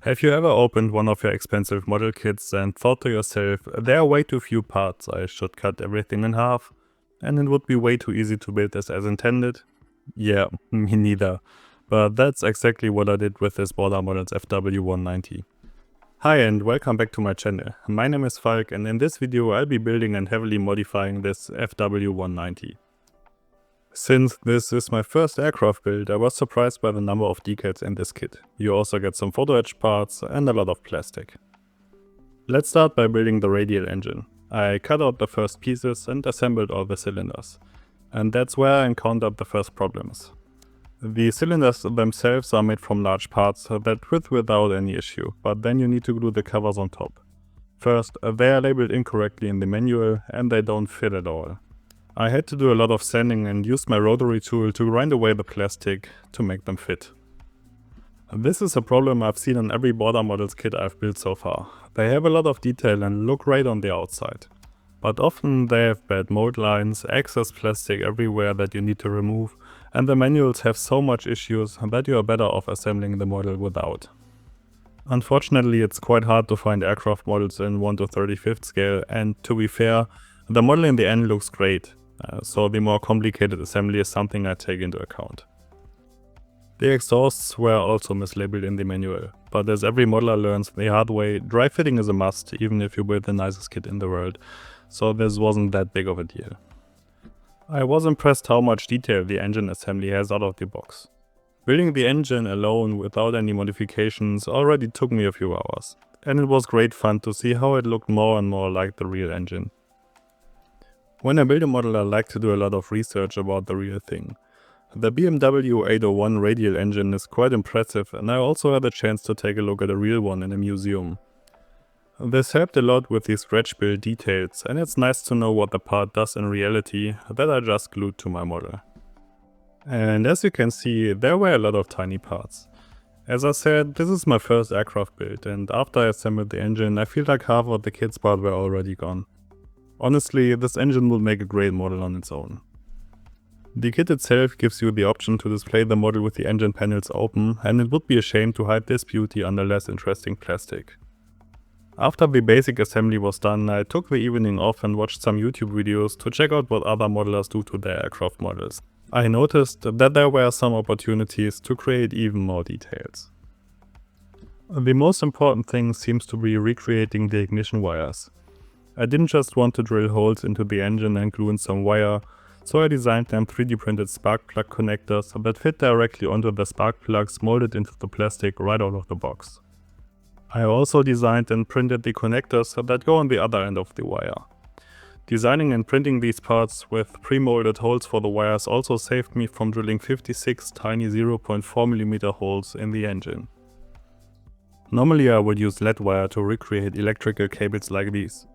Have you ever opened one of your expensive model kits and thought to yourself, there are way too few parts, I should cut everything in half, and it would be way too easy to build this as intended? Yeah, me neither. But that's exactly what I did with this border model's FW-190. Hi and welcome back to my channel. My name is Falk and in this video I'll be building and heavily modifying this FW-190. Since this is my first aircraft build, I was surprised by the number of decals in this kit. You also get some photo etch parts and a lot of plastic. Let's start by building the radial engine. I cut out the first pieces and assembled all the cylinders. And that's where I encountered the first problems. The cylinders themselves are made from large parts that fit without any issue, but then you need to glue the covers on top. First, they are labeled incorrectly in the manual and they don't fit at all. I had to do a lot of sanding and used my rotary tool to grind away the plastic to make them fit. This is a problem I've seen on every border models kit I've built so far. They have a lot of detail and look great on the outside. But often they have bad mold lines, excess plastic everywhere that you need to remove, and the manuals have so much issues that you are better off assembling the model without. Unfortunately, it's quite hard to find aircraft models in 1/35 scale, and to be fair, the model in the end looks great. So the more complicated assembly is something I take into account. The exhausts were also mislabeled in the manual, but as every modeler learns the hard way, dry fitting is a must even if you build the nicest kit in the world, so this wasn't that big of a deal. I was impressed how much detail the engine assembly has out of the box. Building the engine alone without any modifications already took me a few hours, and it was great fun to see how it looked more and more like the real engine. When I build a model, I like to do a lot of research about the real thing. The BMW 801 radial engine is quite impressive, and I also had a chance to take a look at a real one in a museum. This helped a lot with the scratch build details, and it's nice to know what the part does in reality that I just glued to my model. And as you can see, there were a lot of tiny parts. As I said, this is my first aircraft build, and after I assembled the engine, I feel like half of the kit's parts were already gone. Honestly, this engine would make a great model on its own. The kit itself gives you the option to display the model with the engine panels open, and it would be a shame to hide this beauty under less interesting plastic. After the basic assembly was done, I took the evening off and watched some YouTube videos to check out what other modelers do to their aircraft models. I noticed that there were some opportunities to create even more details. The most important thing seems to be recreating the ignition wires. I didn't just want to drill holes into the engine and glue in some wire, so I designed them 3D printed spark plug connectors that fit directly onto the spark plugs molded into the plastic right out of the box. I also designed and printed the connectors that go on the other end of the wire. Designing and printing these parts with pre-molded holes for the wires also saved me from drilling 56 tiny 0.4mm holes in the engine. Normally I would use lead wire to recreate electrical cables like these.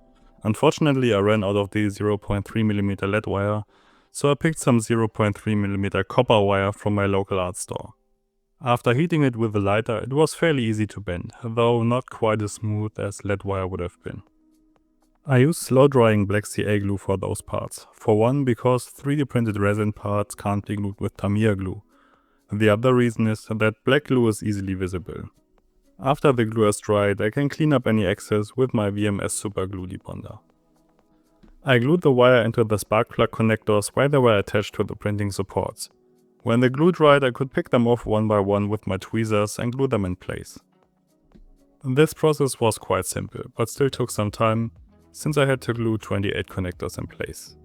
Unfortunately, I ran out of the 0.3mm lead wire, so I picked some 0.3mm copper wire from my local art store. After heating it with a lighter, it was fairly easy to bend, though not quite as smooth as lead wire would have been. I used slow-drying Black CA glue for those parts, for one because 3D printed resin parts can't be glued with Tamiya glue. The other reason is that black glue is easily visible. After the glue has dried, I can clean up any excess with my VMS Super Glue Debonder. I glued the wire into the spark plug connectors while they were attached to the printing supports. When the glue dried, I could pick them off one by one with my tweezers and glue them in place. This process was quite simple, but still took some time, since I had to glue 28 connectors in place.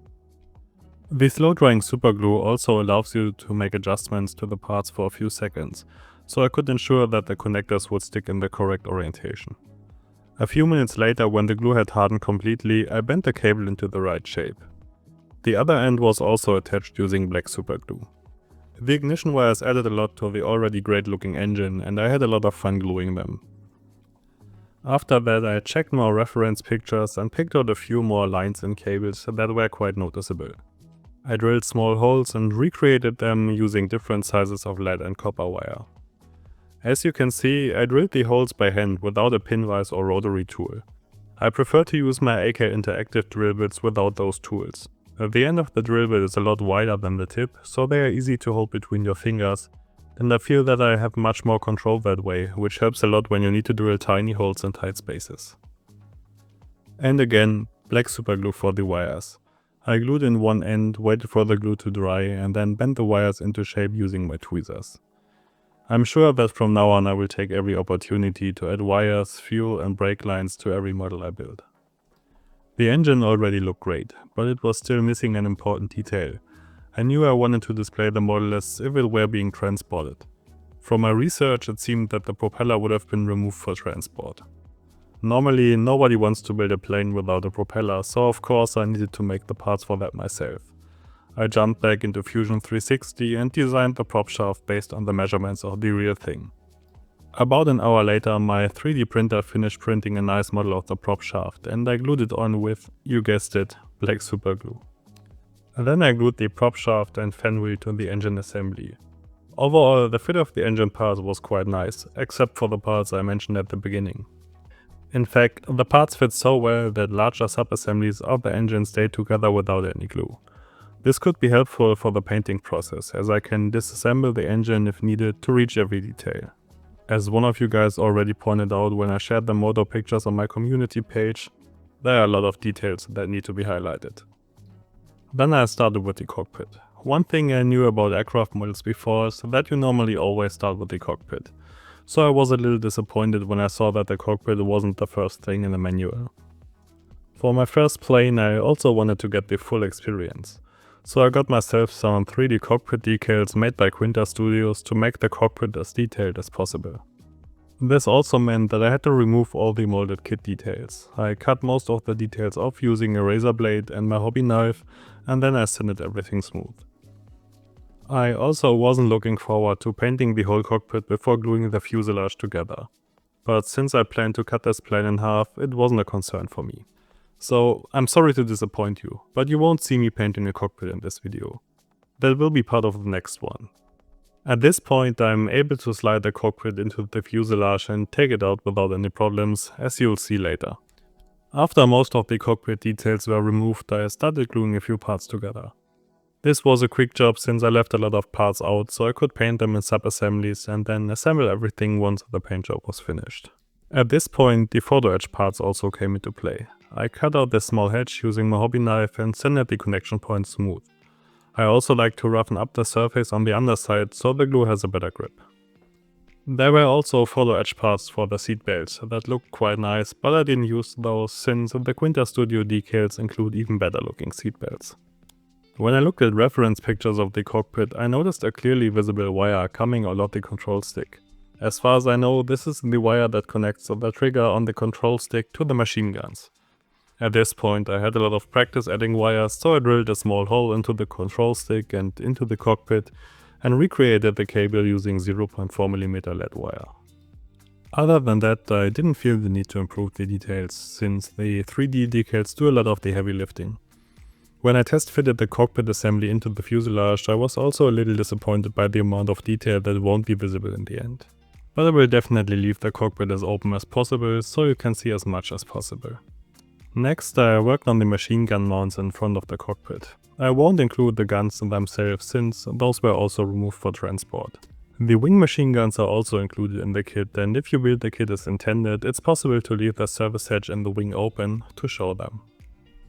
The slow drying super glue also allows you to make adjustments to the parts for a few seconds, so I could ensure that the connectors would stick in the correct orientation. A few minutes later, when the glue had hardened completely, I bent the cable into the right shape. The other end was also attached using black super glue. The ignition wires added a lot to the already great looking engine, and I had a lot of fun gluing them. After that, I checked more reference pictures and picked out a few more lines and cables that were quite noticeable. I drilled small holes and recreated them using different sizes of lead and copper wire. As you can see, I drilled the holes by hand without a pinvise or rotary tool. I prefer to use my AK interactive drill bits without those tools. The end of the drill bit is a lot wider than the tip, so they are easy to hold between your fingers, and I feel that I have much more control that way, which helps a lot when you need to drill tiny holes in tight spaces. And again, black superglue for the wires. I glued in one end, waited for the glue to dry, and then bent the wires into shape using my tweezers. I'm sure that from now on I will take every opportunity to add wires, fuel and brake lines to every model I build. The engine already looked great, but it was still missing an important detail. I knew I wanted to display the model as if it were being transported. From my research, it seemed that the propeller would have been removed for transport. Normally, nobody wants to build a plane without a propeller, so of course I needed to make the parts for that myself. I jumped back into Fusion 360 and designed the prop shaft based on the measurements of the real thing. About an hour later, my 3D printer finished printing a nice model of the prop shaft, and I glued it on with, you guessed it, black superglue. Then I glued the prop shaft and fan wheel to the engine assembly. Overall, the fit of the engine parts was quite nice, except for the parts I mentioned at the beginning. In fact, the parts fit so well that larger sub-assemblies of the engine stayed together without any glue. This could be helpful for the painting process, as I can disassemble the engine if needed to reach every detail. As one of you guys already pointed out when I shared the motor pictures on my community page, there are a lot of details that need to be highlighted. Then I started with the cockpit. One thing I knew about aircraft models before is that you normally always start with the cockpit. So I was a little disappointed when I saw that the cockpit wasn't the first thing in the manual. For my first plane I also wanted to get the full experience. So I got myself some 3D cockpit decals made by Quinta Studios to make the cockpit as detailed as possible. This also meant that I had to remove all the molded kit details. I cut most of the details off using a razor blade and my hobby knife, and then I sanded everything smooth. I also wasn't looking forward to painting the whole cockpit before gluing the fuselage together. But since I planned to cut this plane in half, it wasn't a concern for me. So I'm sorry to disappoint you, but you won't see me painting a cockpit in this video. That will be part of the next one. At this point I'm able to slide the cockpit into the fuselage and take it out without any problems, as you'll see later. After most of the cockpit details were removed, I started gluing a few parts together. This was a quick job since I left a lot of parts out, so I could paint them in sub-assemblies and then assemble everything once the paint job was finished. At this point the photo edge parts also came into play. I cut out this small hedge using my hobby knife and sanded the connection points smooth. I also like to roughen up the surface on the underside so the glue has a better grip. There were also photo edge parts for the seat belts that looked quite nice, but I didn't use those since the Quinta Studio decals include even better looking seat belts. When I looked at reference pictures of the cockpit, I noticed a clearly visible wire coming out of the control stick. As far as I know, this is the wire that connects the trigger on the control stick to the machine guns. At this point I had a lot of practice adding wires, so I drilled a small hole into the control stick and into the cockpit and recreated the cable using 0.4mm lead wire. Other than that, I didn't feel the need to improve the details, since the 3D decals do a lot of the heavy lifting. When I test fitted the cockpit assembly into the fuselage, I was also a little disappointed by the amount of detail that won't be visible in the end. But I will definitely leave the cockpit as open as possible, so you can see as much as possible. Next, I worked on the machine gun mounts in front of the cockpit. I won't include the guns themselves since those were also removed for transport. The wing machine guns are also included in the kit, and if you build the kit as intended, it's possible to leave the service hatch and the wing open to show them.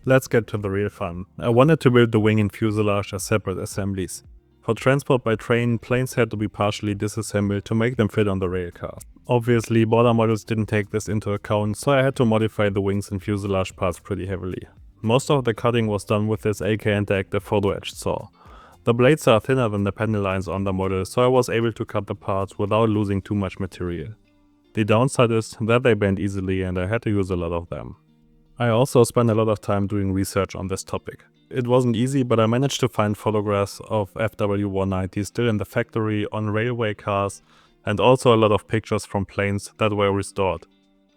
Let's get to the real fun. I wanted to build the wing and fuselage as separate assemblies. For transport by train, planes had to be partially disassembled to make them fit on the rail car. Obviously, border models didn't take this into account, so I had to modify the wings and fuselage parts pretty heavily. Most of the cutting was done with this AK Interactive photo edge saw. The blades are thinner than the panel lines on the model, so I was able to cut the parts without losing too much material. The downside is that they bend easily and I had to use a lot of them. I also spent a lot of time doing research on this topic. It wasn't easy, but I managed to find photographs of FW-190 still in the factory on railway cars, and also a lot of pictures from planes that were restored.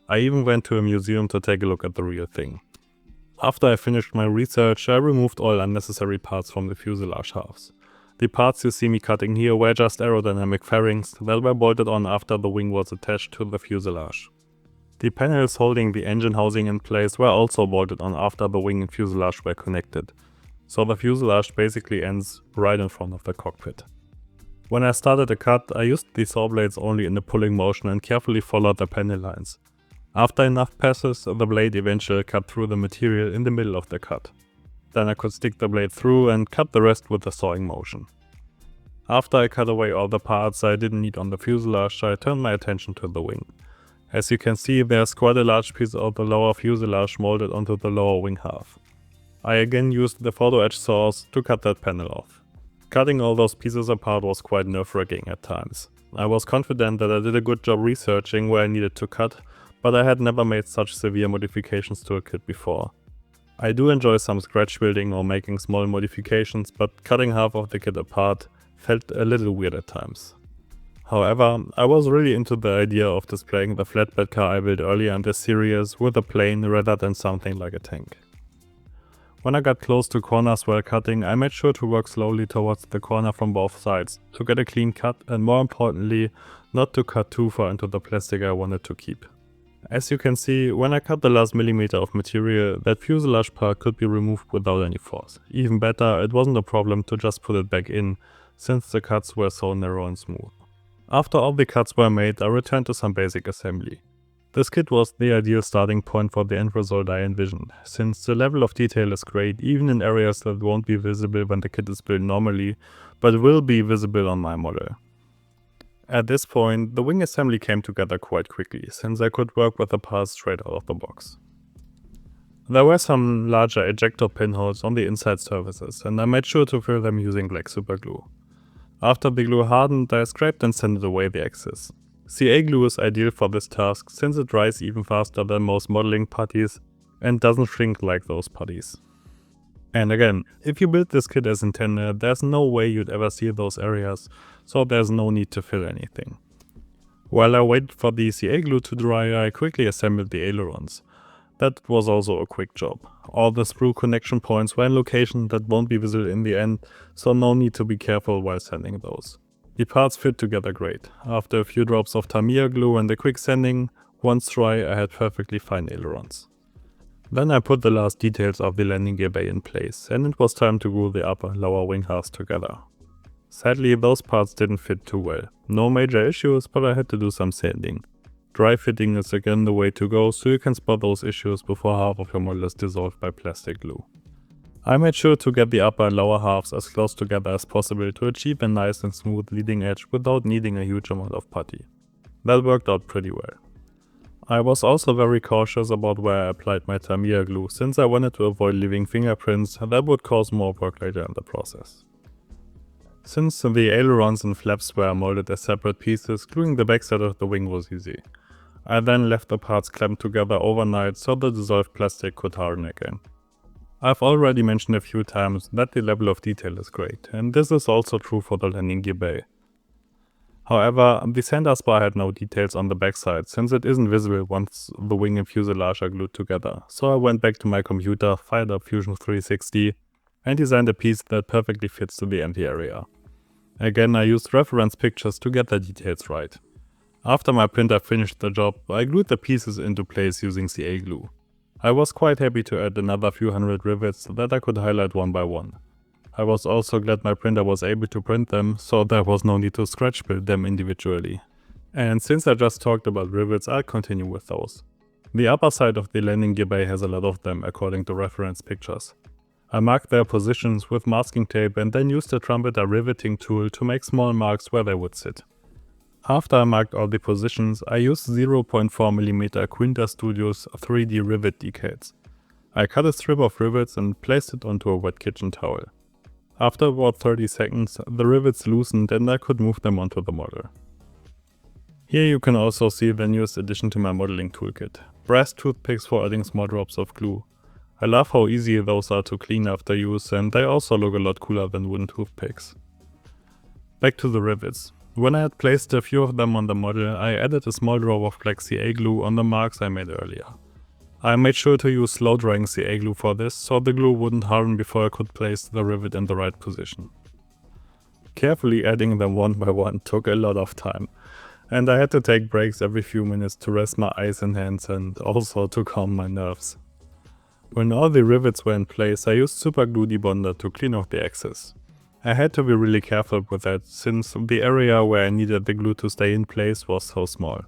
I even went to a museum to take a look at the real thing. After I finished my research, I removed all unnecessary parts from the fuselage halves. The parts you see me cutting here were just aerodynamic fairings that were bolted on after the wing was attached to the fuselage. The panels holding the engine housing in place were also bolted on after the wing and fuselage were connected, so the fuselage basically ends right in front of the cockpit. When I started a cut, I used the saw blades only in the pulling motion and carefully followed the panel lines. After enough passes, the blade eventually cut through the material in the middle of the cut. Then I could stick the blade through and cut the rest with the sawing motion. After I cut away all the parts I didn't need on the fuselage, I turned my attention to the wing. As you can see, there's quite a large piece of the lower fuselage molded onto the lower wing half. I again used the photo etch saws to cut that panel off. Cutting all those pieces apart was quite nerve-wracking at times. I was confident that I did a good job researching where I needed to cut, but I had never made such severe modifications to a kit before. I do enjoy some scratch building or making small modifications, but cutting half of the kit apart felt a little weird at times. However, I was really into the idea of displaying the flatbed car I built earlier in this series with a plane rather than something like a tank. When I got close to corners while cutting, I made sure to work slowly towards the corner from both sides, to get a clean cut and more importantly, not to cut too far into the plastic I wanted to keep. As you can see, when I cut the last millimeter of material, that fuselage part could be removed without any force. Even better, it wasn't a problem to just put it back in, since the cuts were so narrow and smooth. After all the cuts were made, I returned to some basic assembly. This kit was the ideal starting point for the end result I envisioned, since the level of detail is great even in areas that won't be visible when the kit is built normally, but will be visible on my model. At this point, the wing assembly came together quite quickly, since I could work with the parts straight out of the box. There were some larger ejector pinholes on the inside surfaces, and I made sure to fill them using black superglue. After the glue hardened, I scraped and sanded away the excess. CA glue is ideal for this task since it dries even faster than most modeling putties and doesn't shrink like those putties. And again, if you build this kit as intended, there's no way you'd ever see those areas, so there's no need to fill anything. While I waited for the CA glue to dry, I quickly assembled the ailerons. That was also a quick job. All the sprue connection points were in locations that won't be visible in the end, so no need to be careful while sanding those. The parts fit together great. After a few drops of Tamiya glue and a quick sanding, once dry I had perfectly fine ailerons. Then I put the last details of the landing gear bay in place, and it was time to glue the upper and lower wing halves together. Sadly, those parts didn't fit too well. No major issues, but I had to do some sanding. Dry fitting is again the way to go, so you can spot those issues before half of your model is dissolved by plastic glue. I made sure to get the upper and lower halves as close together as possible to achieve a nice and smooth leading edge without needing a huge amount of putty. That worked out pretty well. I was also very cautious about where I applied my Tamiya glue, since I wanted to avoid leaving fingerprints that would cause more work later in the process. Since the ailerons and flaps were molded as separate pieces, gluing the backside of the wing was easy. I then left the parts clamped together overnight so the dissolved plastic could harden again. I've already mentioned a few times that the level of detail is great, and this is also true for the landing gear bay. However, the center spar had no details on the backside, since it isn't visible once the wing and fuselage are glued together, so I went back to my computer, fired up Fusion 360, and designed a piece that perfectly fits to the empty area. Again, I used reference pictures to get the details right. After my printer finished the job, I glued the pieces into place using CA glue. I was quite happy to add another few hundred rivets that I could highlight one by one. I was also glad my printer was able to print them, so there was no need to scratch build them individually. And since I just talked about rivets, I'll continue with those. The upper side of the landing gear bay has a lot of them according to reference pictures. I marked their positions with masking tape and then used the trumpeter riveting tool to make small marks where they would sit. After I marked all the positions, I used 0.4mm Quinta Studios 3D rivet decals. I cut a strip of rivets and placed it onto a wet kitchen towel. After about 30 seconds, the rivets loosened and I could move them onto the model. Here you can also see the newest addition to my modeling toolkit, brass toothpicks for adding small drops of glue. I love how easy those are to clean after use, and they also look a lot cooler than wooden toothpicks. Back to the rivets. When I had placed a few of them on the model, I added a small drop of black CA glue on the marks I made earlier. I made sure to use slow drying CA glue for this, so the glue wouldn't harden before I could place the rivet in the right position. Carefully adding them one by one took a lot of time, and I had to take breaks every few minutes to rest my eyes and hands and also to calm my nerves. When all the rivets were in place, I used super glue debonder to clean off the excess. I had to be really careful with that, since the area where I needed the glue to stay in place was so small.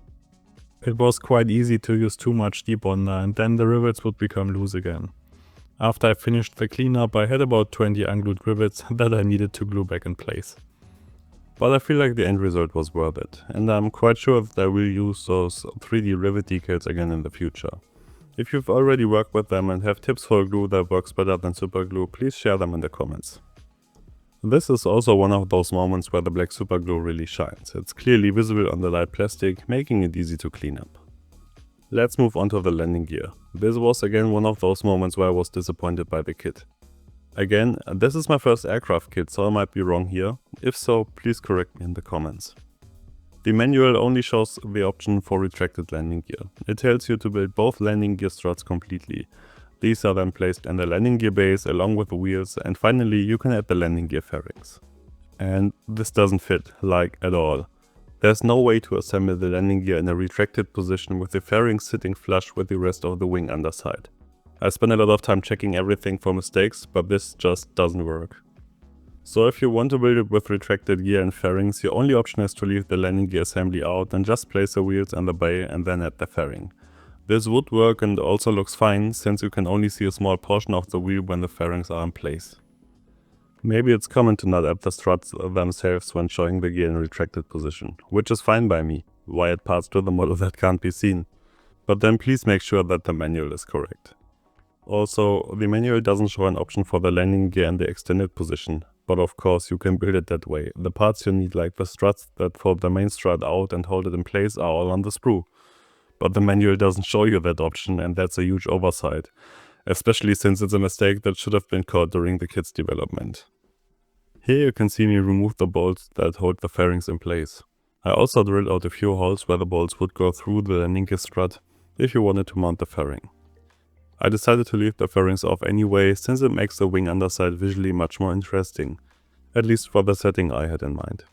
It was quite easy to use too much debonder and then the rivets would become loose again. After I finished the cleanup, I had about 20 unglued rivets that I needed to glue back in place. But I feel like the end result was worth it, and I'm quite sure that I will use those 3D rivet decals again in the future. If you've already worked with them and have tips for glue that works better than super glue, please share them in the comments. This is also one of those moments where the black super glue really shines. It's clearly visible on the light plastic, making it easy to clean up. Let's move on to the landing gear. This was again one of those moments where I was disappointed by the kit. Again, this is my first aircraft kit, so I might be wrong here. If so, please correct me in the comments. The manual only shows the option for retracted landing gear. It tells you to build both landing gear struts completely. These are then placed in the landing gear base along with the wheels, and finally you can add the landing gear fairings. And this doesn't fit, like, at all. There's no way to assemble the landing gear in a retracted position with the fairings sitting flush with the rest of the wing underside. I spent a lot of time checking everything for mistakes, but this just doesn't work. So if you want to build it with retracted gear and fairings, your only option is to leave the landing gear assembly out and just place the wheels and the bay and then add the fairing. This would work and also looks fine, since you can only see a small portion of the wheel when the fairings are in place. Maybe it's common to not add the struts themselves when showing the gear in retracted position, which is fine by me. Why add parts to the model that can't be seen? But then please make sure that the manual is correct. Also, the manual doesn't show an option for the landing gear in the extended position, but of course you can build it that way. The parts you need, like the struts that fold the main strut out and hold it in place, are all on the sprue. But the manual doesn't show you that option, and that's a huge oversight. Especially since it's a mistake that should have been caught during the kit's development. Here you can see me remove the bolts that hold the fairings in place. I also drilled out a few holes where the bolts would go through the landing gear strut if you wanted to mount the fairing. I decided to leave the fairings off anyway, since it makes the wing underside visually much more interesting, at least for the setting I had in mind.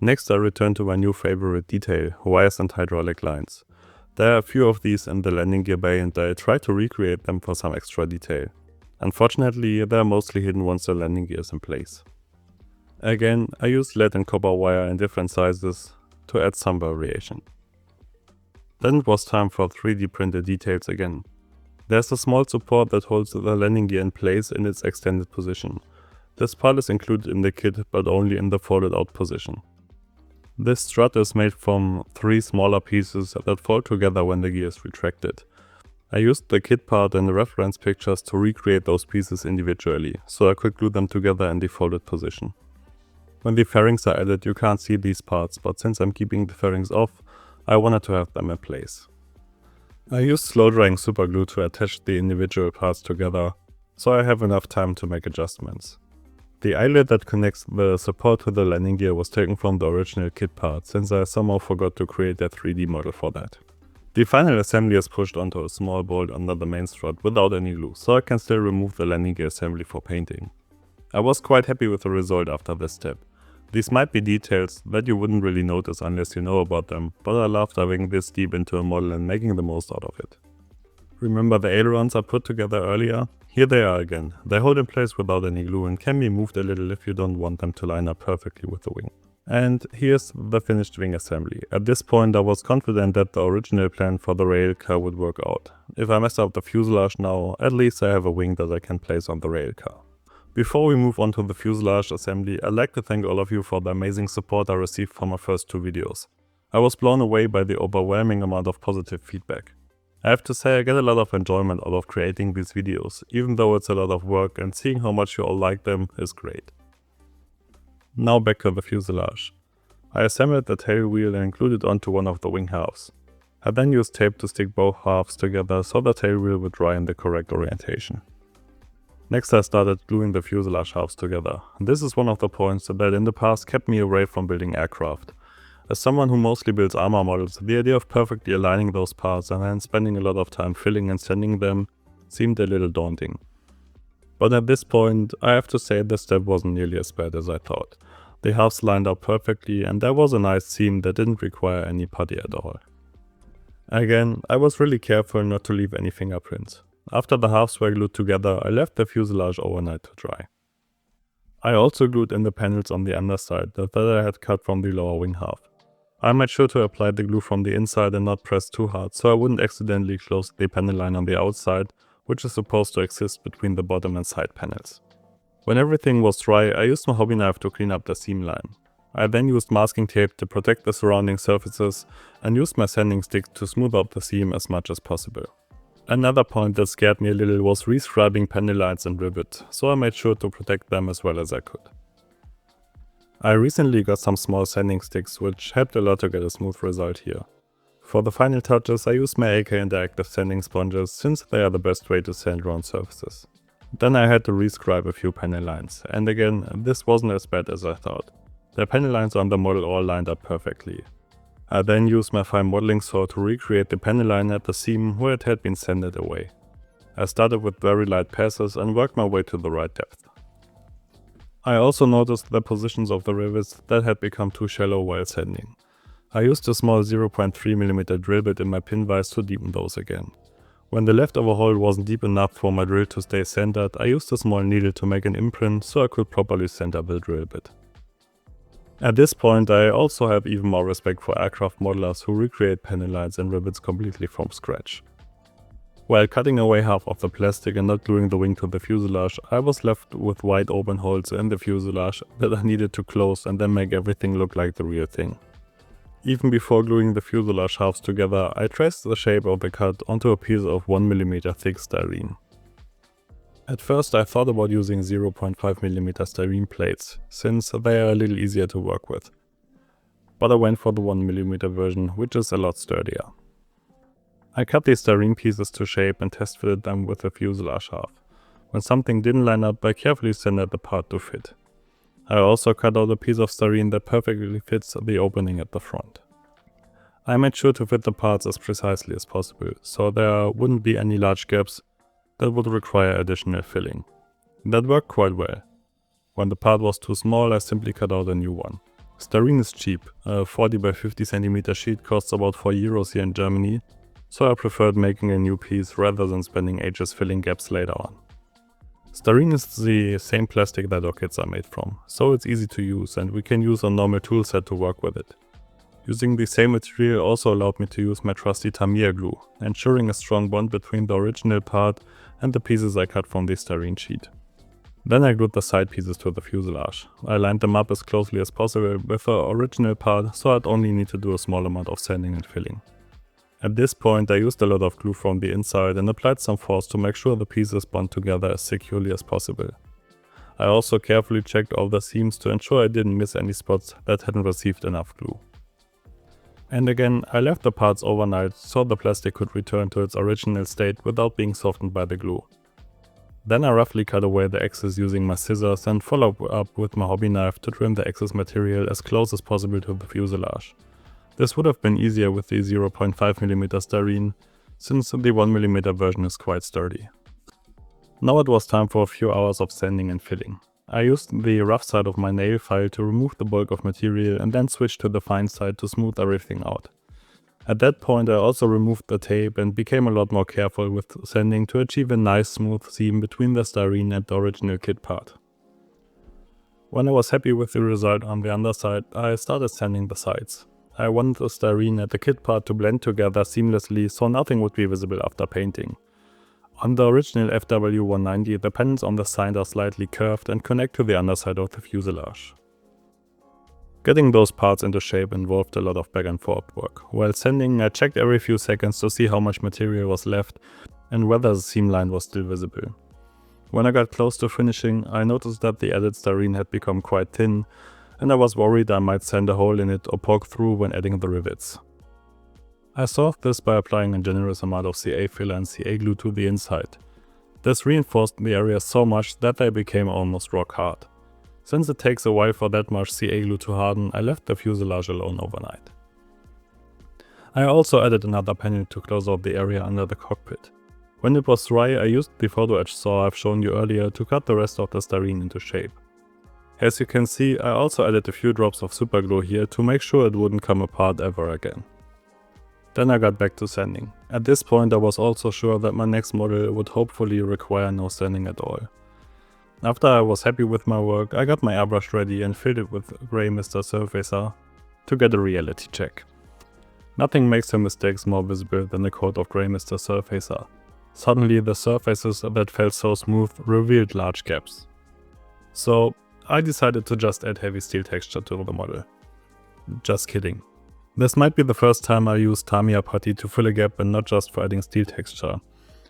Next I returned to my new favorite detail, wires and hydraulic lines. There are a few of these in the landing gear bay and I tried to recreate them for some extra detail. Unfortunately, they are mostly hidden once the landing gear is in place. Again, I used lead and copper wire in different sizes to add some variation. Then it was time for 3D printed details again. There's a small support that holds the landing gear in place in its extended position. This part is included in the kit, but only in the folded out position. This strut is made from 3 smaller pieces that fold together when the gear is retracted. I used the kit part and the reference pictures to recreate those pieces individually, so I could glue them together in the folded position. When the fairings are added, you can't see these parts, but since I'm keeping the fairings off, I wanted to have them in place. I used slow drying super glue to attach the individual parts together, so I have enough time to make adjustments. The eyelet that connects the support to the landing gear was taken from the original kit part, since I somehow forgot to create a 3D model for that. The final assembly is pushed onto a small bolt under the main strut without any glue, so I can still remove the landing gear assembly for painting. I was quite happy with the result after this step. These might be details that you wouldn't really notice unless you know about them, but I love diving this deep into a model and making the most out of it. Remember the ailerons I put together earlier? Here they are again. They hold in place without any glue and can be moved a little if you don't want them to line up perfectly with the wing. And here's the finished wing assembly. At this point I was confident that the original plan for the rail car would work out. If I mess up the fuselage now, at least I have a wing that I can place on the rail car. Before we move on to the fuselage assembly, I'd like to thank all of you for the amazing support I received for my first 2 videos. I was blown away by the overwhelming amount of positive feedback. I have to say I get a lot of enjoyment out of creating these videos, even though it's a lot of work, and seeing how much you all like them is great. Now back to the fuselage. I assembled the tail wheel and glued it onto one of the wing halves. I then used tape to stick both halves together so the tail wheel would dry in the correct orientation. Next I started gluing the fuselage halves together. This is one of the points that in the past kept me away from building aircraft. As someone who mostly builds armor models, the idea of perfectly aligning those parts and then spending a lot of time filling and sanding them seemed a little daunting. But at this point, I have to say this step wasn't nearly as bad as I thought. The halves lined up perfectly and there was a nice seam that didn't require any putty at all. Again, I was really careful not to leave any fingerprints. After the halves were glued together, I left the fuselage overnight to dry. I also glued in the panels on the underside that I had cut from the lower wing half. I made sure to apply the glue from the inside and not press too hard, so I wouldn't accidentally close the panel line on the outside, which is supposed to exist between the bottom and side panels. When everything was dry, I used my hobby knife to clean up the seam line. I then used masking tape to protect the surrounding surfaces and used my sanding stick to smooth out the seam as much as possible. Another point that scared me a little was rescribing panel lines and rivets, so I made sure to protect them as well as I could. I recently got some small sanding sticks, which helped a lot to get a smooth result here. For the final touches, I used my AK interactive sanding sponges, since they are the best way to sand round surfaces. Then I had to rescribe a few panel lines, and again, this wasn't as bad as I thought. The panel lines on the model all lined up perfectly. I then used my fine modeling saw to recreate the panel line at the seam where it had been sanded away. I started with very light passes and worked my way to the right depth. I also noticed the positions of the rivets that had become too shallow while sanding. I used a small 0.3mm drill bit in my pin vise to deepen those again. When the leftover hole wasn't deep enough for my drill to stay centered, I used a small needle to make an imprint so I could properly center the drill bit. At this point, I also have even more respect for aircraft modelers who recreate panel lines and rivets completely from scratch. While cutting away half of the plastic and not gluing the wing to the fuselage, I was left with wide open holes in the fuselage that I needed to close and then make everything look like the real thing. Even before gluing the fuselage halves together, I traced the shape of the cut onto a piece of 1mm thick styrene. At first I thought about using 0.5mm styrene plates, since they are a little easier to work with. But I went for the 1mm version, which is a lot sturdier. I cut these styrene pieces to shape and test fitted them with the fuselage half. When something didn't line up, I carefully centered the part to fit. I also cut out a piece of styrene that perfectly fits the opening at the front. I made sure to fit the parts as precisely as possible, so there wouldn't be any large gaps that would require additional filling. That worked quite well. When the part was too small, I simply cut out a new one. Styrene is cheap. A 40 by 50 cm sheet costs about €4 here in Germany, so I preferred making a new piece rather than spending ages filling gaps later on. Styrene is the same plastic that our kits are made from, so it's easy to use and we can use a normal tool set to work with it. Using the same material also allowed me to use my trusty Tamiya glue, ensuring a strong bond between the original part and the pieces I cut from the styrene sheet. Then I glued the side pieces to the fuselage. I lined them up as closely as possible with the original part, so I'd only need to do a small amount of sanding and filling. At this point I used a lot of glue from the inside and applied some force to make sure the pieces bond together as securely as possible. I also carefully checked all the seams to ensure I didn't miss any spots that hadn't received enough glue. And again, I left the parts overnight so the plastic could return to its original state without being softened by the glue. Then I roughly cut away the excess using my scissors and followed up with my hobby knife to trim the excess material as close as possible to the fuselage. This would have been easier with the 0.5mm styrene, since the 1mm version is quite sturdy. Now it was time for a few hours of sanding and filling. I used the rough side of my nail file to remove the bulk of material and then switched to the fine side to smooth everything out. At that point I also removed the tape and became a lot more careful with sanding to achieve a nice smooth seam between the styrene and the original kit part. When I was happy with the result on the underside, I started sanding the sides. I wanted the styrene and the kit part to blend together seamlessly so nothing would be visible after painting. On the original FW-190, the panels on the side are slightly curved and connect to the underside of the fuselage. Getting those parts into shape involved a lot of back and forth work. While sanding, I checked every few seconds to see how much material was left and whether the seam line was still visible. When I got close to finishing, I noticed that the added styrene had become quite thin, and I was worried I might sand a hole in it or poke through when adding the rivets. I solved this by applying a generous amount of CA filler and CA glue to the inside. This reinforced the area so much that they became almost rock hard. Since it takes a while for that much CA glue to harden, I left the fuselage alone overnight. I also added another panel to close out the area under the cockpit. When it was dry, I used the photo etch saw I've shown you earlier to cut the rest of the styrene into shape. As you can see, I also added a few drops of superglue here to make sure it wouldn't come apart ever again. Then I got back to sanding. At this point I was also sure that my next model would hopefully require no sanding at all. After I was happy with my work, I got my airbrush ready and filled it with grey Mr. Surfacer to get a reality check. Nothing makes the mistakes more visible than a coat of grey Mr. Surfacer. Suddenly the surfaces that felt so smooth revealed large gaps. So I decided to just add heavy steel texture to the model. Just kidding. This might be the first time I used Tamiya putty to fill a gap and not just for adding steel texture.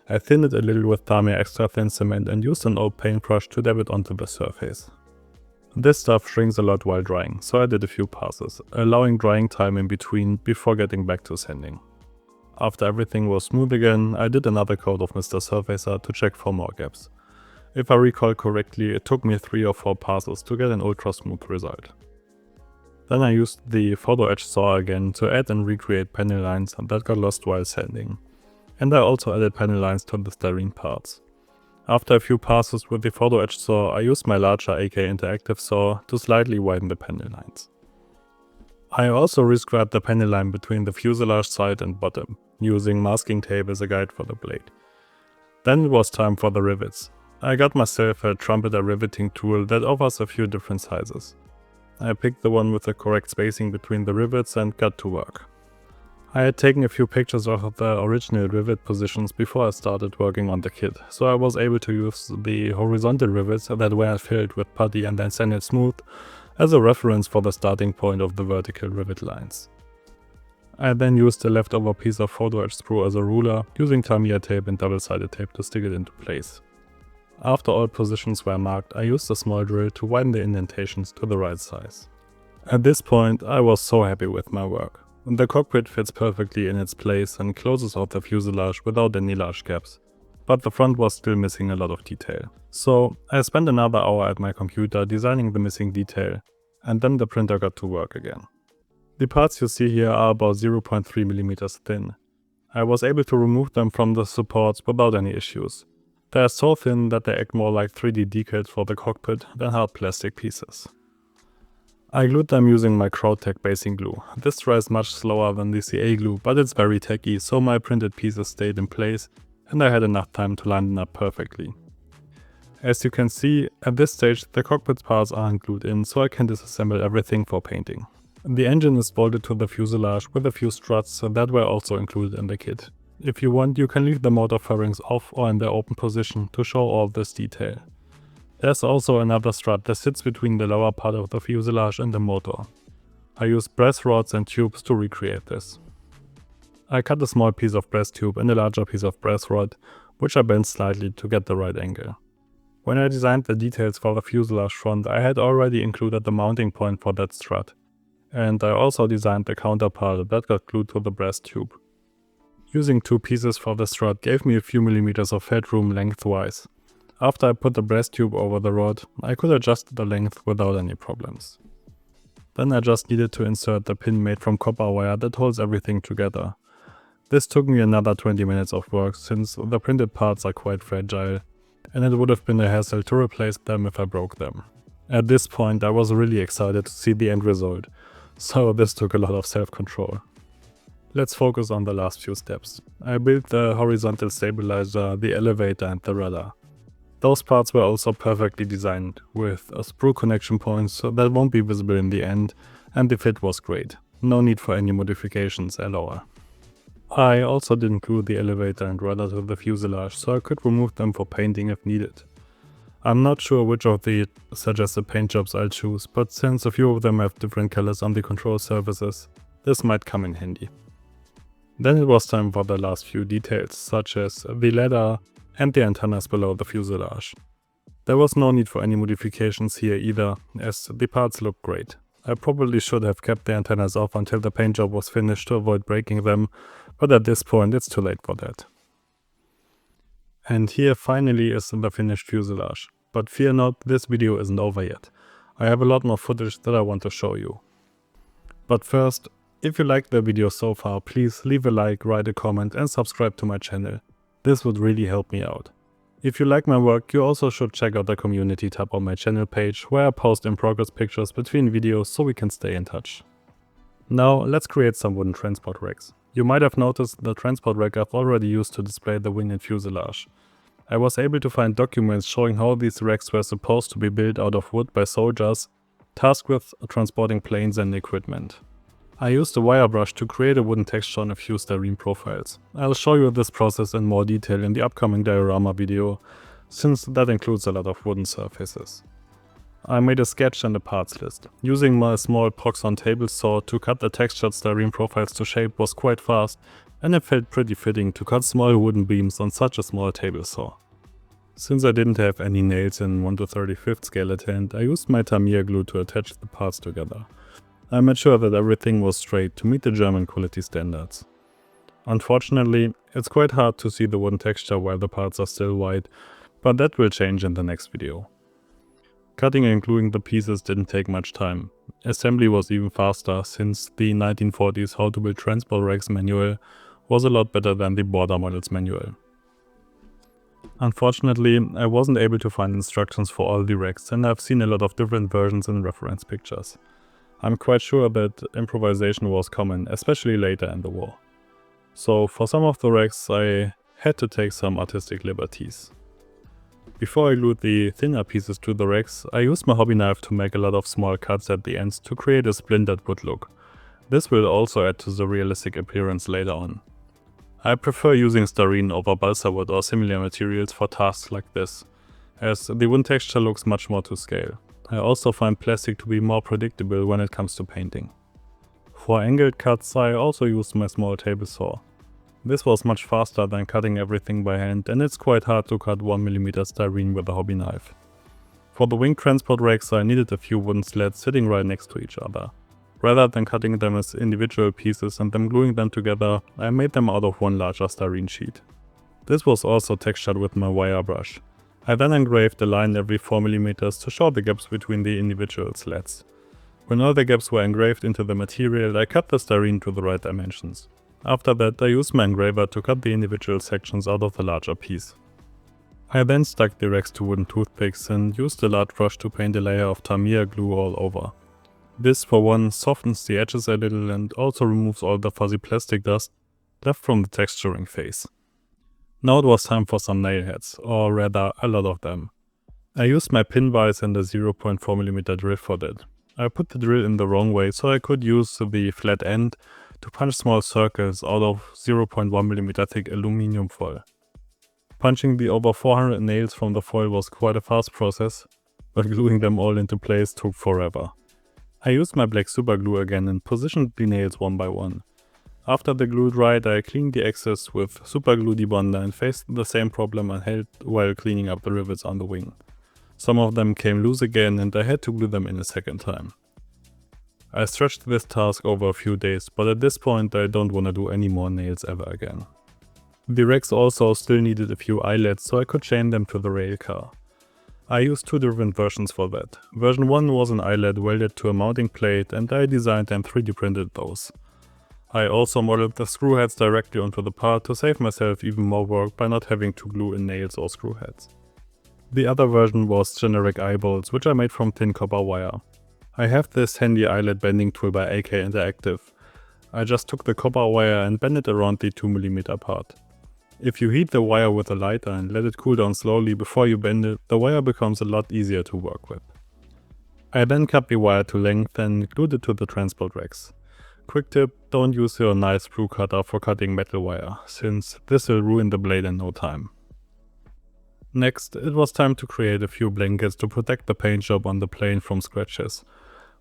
I thinned it a little with Tamiya extra thin cement and used an old paintbrush to dab it onto the surface. This stuff shrinks a lot while drying, so I did a few passes, allowing drying time in between before getting back to sanding. After everything was smooth again, I did another coat of Mr. Surfacer to check for more gaps. If I recall correctly, it took me 3 or 4 passes to get an ultra smooth result. Then I used the photo etch saw again to add and recreate panel lines that got lost while sanding. And I also added panel lines to the styrene parts. After a few passes with the photo etch saw, I used my larger AK interactive saw to slightly widen the panel lines. I also rescribed the panel line between the fuselage side and bottom, using masking tape as a guide for the blade. Then it was time for the rivets. I got myself a trumpeter riveting tool that offers a few different sizes. I picked the one with the correct spacing between the rivets and got to work. I had taken a few pictures of the original rivet positions before I started working on the kit, so I was able to use the horizontal rivets that were filled with putty and then sanded smooth as a reference for the starting point of the vertical rivet lines. I then used the leftover piece of photo etch sprue as a ruler, using Tamiya tape and double-sided tape to stick it into place. After all positions were marked, I used a small drill to widen the indentations to the right size. At this point, I was so happy with my work. The cockpit fits perfectly in its place and closes off the fuselage without any large gaps, but the front was still missing a lot of detail. So I spent another hour at my computer designing the missing detail, and then the printer got to work again. The parts you see here are about 0.3 mm thin. I was able to remove them from the supports without any issues. They are so thin that they act more like 3D decals for the cockpit than hard plastic pieces. I glued them using my Crowdtech basing glue. This dries much slower than the CA glue, but it's very tacky, so my printed pieces stayed in place and I had enough time to line them up perfectly. As you can see, at this stage the cockpit parts aren't glued in, so I can disassemble everything for painting. The engine is bolted to the fuselage with a few struts that were also included in the kit. If you want, you can leave the motor fairings off or in their open position to show all this detail. There's also another strut that sits between the lower part of the fuselage and the motor. I used brass rods and tubes to recreate this. I cut a small piece of brass tube and a larger piece of brass rod, which I bent slightly to get the right angle. When I designed the details for the fuselage front, I had already included the mounting point for that strut, and I also designed the counterpart that got glued to the brass tube. Using 2 pieces for the strut gave me a few millimeters of headroom lengthwise. After I put the brass tube over the rod, I could adjust the length without any problems. Then I just needed to insert the pin made from copper wire that holds everything together. This took me another 20 minutes of work since the printed parts are quite fragile, and it would have been a hassle to replace them if I broke them. At this point I was really excited to see the end result, so this took a lot of self-control. Let's focus on the last few steps. I built the horizontal stabilizer, the elevator and the rudder. Those parts were also perfectly designed, with sprue connection points that won't be visible in the end, and the fit was great. No need for any modifications at all. I also didn't glue the elevator and rudder to the fuselage, so I could remove them for painting if needed. I'm not sure which of the suggested paint jobs I'll choose, but since a few of them have different colors on the control surfaces, this might come in handy. Then it was time for the last few details, such as the ladder and the antennas below the fuselage. There was no need for any modifications here either, as the parts look great. I probably should have kept the antennas off until the paint job was finished to avoid breaking them, but at this point it's too late for that. And here finally is the finished fuselage. But fear not, this video isn't over yet. I have a lot more footage that I want to show you. But first, if you liked the video so far, please leave a like, write a comment and subscribe to my channel. This would really help me out. If you like my work, you also should check out the community tab on my channel page, where I post in progress pictures between videos so we can stay in touch. Now let's create some wooden transport racks. You might have noticed the transport rack I've already used to display the wing and fuselage. I was able to find documents showing how these racks were supposed to be built out of wood by soldiers tasked with transporting planes and equipment. I used a wire brush to create a wooden texture on a few styrene profiles. I'll show you this process in more detail in the upcoming diorama video, since that includes a lot of wooden surfaces. I made a sketch and a parts list. Using my small Proxxon table saw to cut the textured styrene profiles to shape was quite fast, and it felt pretty fitting to cut small wooden beams on such a small table saw. Since I didn't have any nails in 1/35 scale at hand, I used my Tamiya glue to attach the parts together. I made sure that everything was straight to meet the German quality standards. Unfortunately, it's quite hard to see the wooden texture while the parts are still white, but that will change in the next video. Cutting and gluing the pieces didn't take much time. Assembly was even faster, since the 1940s How to Build Transport Racks manual was a lot better than the Border Models manual. Unfortunately, I wasn't able to find instructions for all the racks, and I've seen a lot of different versions in reference pictures. I'm quite sure that improvisation was common, especially later in the war. So for some of the racks I had to take some artistic liberties. Before I glued the thinner pieces to the racks, I used my hobby knife to make a lot of small cuts at the ends to create a splintered wood look. This will also add to the realistic appearance later on. I prefer using styrene over balsa wood or similar materials for tasks like this, as the wood texture looks much more to scale. I also find plastic to be more predictable when it comes to painting. For angled cuts I also used my small table saw. This was much faster than cutting everything by hand, and it's quite hard to cut 1mm styrene with a hobby knife. For the wing transport racks I needed a few wooden slats sitting right next to each other. Rather than cutting them as individual pieces and then gluing them together, I made them out of one larger styrene sheet. This was also textured with my wire brush. I then engraved a line every 4mm to show the gaps between the individual slats. When all the gaps were engraved into the material, I cut the styrene to the right dimensions. After that, I used my engraver to cut the individual sections out of the larger piece. I then stuck the racks to wooden toothpicks and used a large brush to paint a layer of Tamiya glue all over. This, for one, softens the edges a little and also removes all the fuzzy plastic dust left from the texturing phase. Now it was time for some nail heads, or rather a lot of them. I used my pin vise and a 0.4mm drill for that. I put the drill in the wrong way so I could use the flat end to punch small circles out of 0.1mm thick aluminum foil. Punching the over 400 nails from the foil was quite a fast process, but gluing them all into place took forever. I used my black super glue again and positioned the nails one by one. After the glue dried, I cleaned the excess with super glue debonder and faced the same problem I had while cleaning up the rivets on the wing. Some of them came loose again and I had to glue them in a second time. I stretched this task over a few days, but at this point I don't want to do any more nails ever again. The racks also still needed a few eyelets so I could chain them to the rail car. I used two different versions for that. Version 1 was an eyelet welded to a mounting plate and I designed and 3D printed those. I also modeled the screw heads directly onto the part to save myself even more work by not having to glue in nails or screw heads. The other version was generic eyebolts, which I made from thin copper wire. I have this handy eyelet bending tool by AK Interactive. I just took the copper wire and bent it around the 2mm part. If you heat the wire with a lighter and let it cool down slowly before you bend it, the wire becomes a lot easier to work with. I then cut the wire to length and glued it to the transport racks. Quick tip, don't use your nice sprue cutter for cutting metal wire, since this will ruin the blade in no time. Next, it was time to create a few blankets to protect the paint job on the plane from scratches.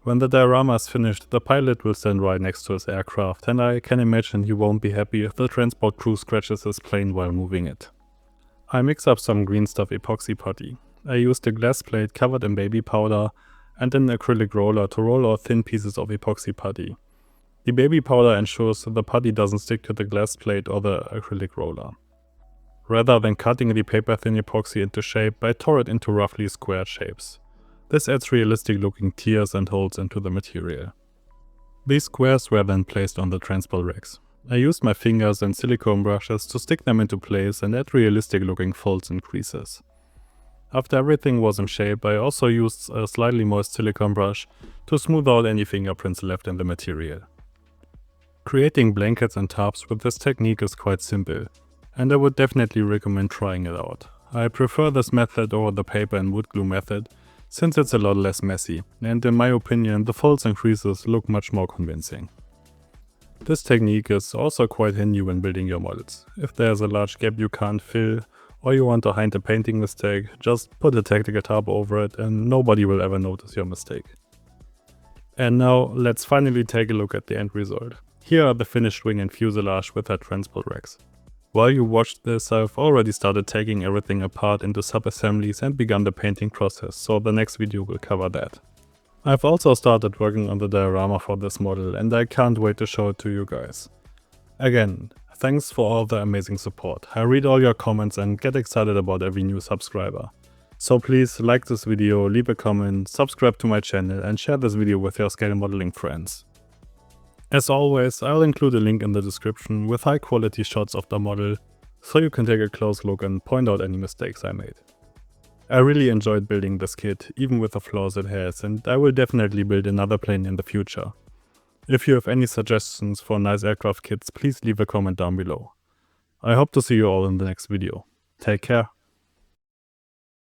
When the diorama is finished, the pilot will stand right next to his aircraft, and I can imagine he won't be happy if the transport crew scratches his plane while moving it. I mix up some green stuff epoxy putty. I used a glass plate covered in baby powder and an acrylic roller to roll out thin pieces of epoxy putty. The baby powder ensures the putty doesn't stick to the glass plate or the acrylic roller. Rather than cutting the paper thin epoxy into shape, I tore it into roughly squared shapes. This adds realistic looking tears and holes into the material. These squares were then placed on the transport racks. I used my fingers and silicone brushes to stick them into place and add realistic looking folds and creases. After everything was in shape, I also used a slightly moist silicone brush to smooth out any fingerprints left in the material. Creating blankets and tarps with this technique is quite simple, and I would definitely recommend trying it out. I prefer this method over the paper and wood glue method, since it's a lot less messy, and in my opinion the folds and creases look much more convincing. This technique is also quite handy when building your models. If there's a large gap you can't fill, or you want to hide a painting mistake, just put a tactical tarp over it and nobody will ever notice your mistake. And now let's finally take a look at the end result. Here are the finished wing and fuselage with their transport racks. While you watched this, I've already started taking everything apart into sub-assemblies and begun the painting process, so the next video will cover that. I've also started working on the diorama for this model and I can't wait to show it to you guys. Again, thanks for all the amazing support. I read all your comments and get excited about every new subscriber. So please like this video, leave a comment, subscribe to my channel and share this video with your scale modeling friends. As always, I'll include a link in the description with high quality shots of the model, so you can take a close look and point out any mistakes I made. I really enjoyed building this kit, even with the flaws it has, and I will definitely build another plane in the future. If you have any suggestions for nice aircraft kits, please leave a comment down below. I hope to see you all in the next video. Take care.